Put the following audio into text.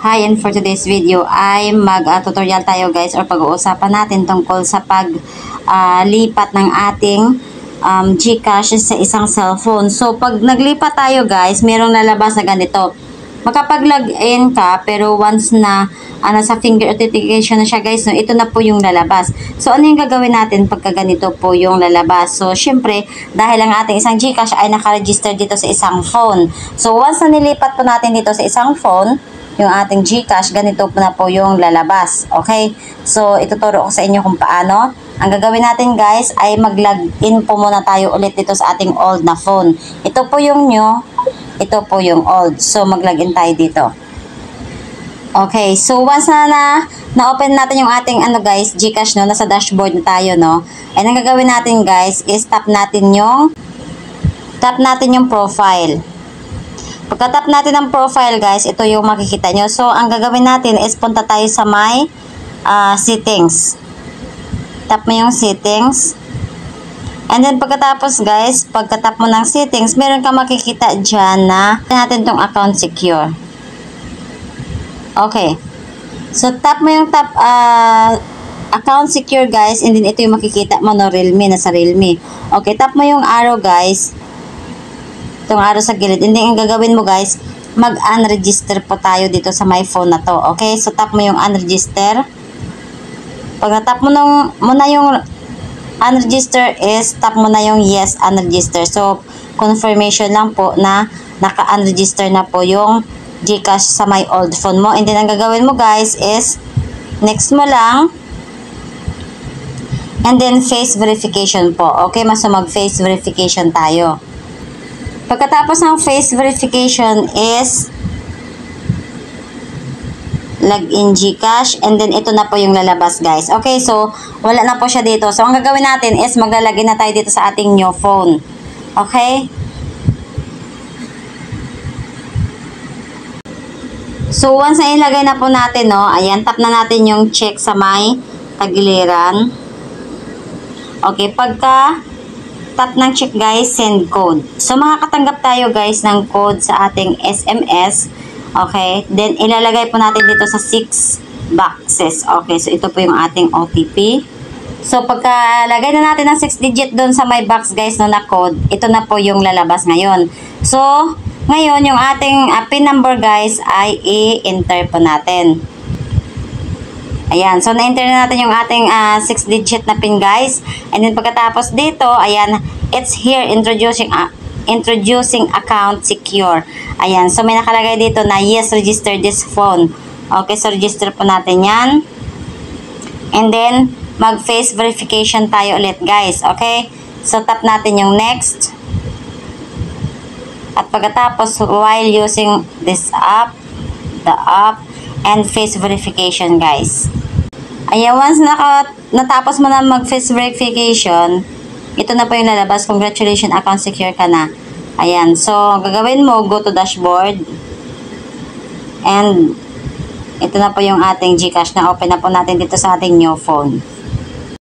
Hi, and for today's video ay mag-tutorial tayo guys, or pag-uusapan natin tungkol sa paglipat ng ating GCash sa isang cellphone. So, pag naglipat tayo guys, merong lalabas na ganito. Makapag-login ka, pero once na sa finger authentication na siya guys, no, ito na po yung lalabas. So, ano yung gagawin natin pagka ganito po yung lalabas? So, syempre, dahil ang ating isang GCash ay nakaregister dito sa isang phone. So, once na nilipat po natin dito sa isang phone, yung ating GCash, ganito po na po yung lalabas. Okay? So, ituturo ko sa inyo kung paano. Ang gagawin natin guys ay mag-login po muna tayo ulit dito sa ating old na phone. Ito po yung new, ito po yung old. So, mag-login tayo dito. Okay, so once na-open natin yung ating guys, GCash, no, nasa dashboard na tayo, no. And ang gagawin natin guys is tap natin yung profile. Pagka-tap natin ang profile guys, ito yung makikita nyo. So, ang gagawin natin is punta tayo sa may settings. Tap mo yung settings. And then pagkatapos guys, pagka-tap mo ng settings, meron ka makikita dyan na natin tong account secure. Okay. So, tap mo yung account secure guys, and then ito yung makikita mo, no, Realme, nasa Realme. Okay, tap mo yung arrow guys. Itong arrow sa gilid. Hindi, ang gagawin mo guys, mag-unregister po tayo dito sa my phone na to. Okay? So, tap mo yung unregister. Pag na-tap mo na yung unregister is, tap mo na yung yes, unregister. So, confirmation lang po na naka-unregister na po yung GCash sa my old phone mo. And then, ang gagawin mo guys is, next mo lang, and then face verification po. Okay? Mas mag-face verification tayo. Pagkatapos ng face verification is login GCash, and then ito na po yung lalabas guys. Okay, so wala na po siya dito. So ang gagawin natin is maglalagin na tayo dito sa ating new phone. Okay? So once na ilagay na po natin, no, ayan, tap na natin yung check sa may tagiliran. Okay, pagka tap ng check guys, send code. So, makakatanggap tayo guys ng code sa ating SMS. Okay. Then, ilalagay po natin dito sa 6 boxes. Okay. So, ito po yung ating OTP. So, pagkalagay na natin ng 6 digit doon sa my box guys, no, na code, ito na po yung lalabas ngayon. So, ngayon, yung ating PIN number guys ay i-enter po natin. Ayan, so na-enter na natin yung ating 6-digit na PIN guys. And then pagkatapos dito, ayan, it's here introducing account secure. Ayan, so may nakalagay dito na yes, register this phone. Okay, so register po natin yan. And then, mag-face verification tayo ulit guys. Okay, so tap natin yung next. At pagkatapos, while using this app, and face verification guys. Ayan, once natapos mo na mag-face verification, ito na po yung lalabas. Congratulations, account secure ka na. Ayan, so gagawin mo, go to dashboard. And ito na po yung ating GCash na open na po natin dito sa ating new phone.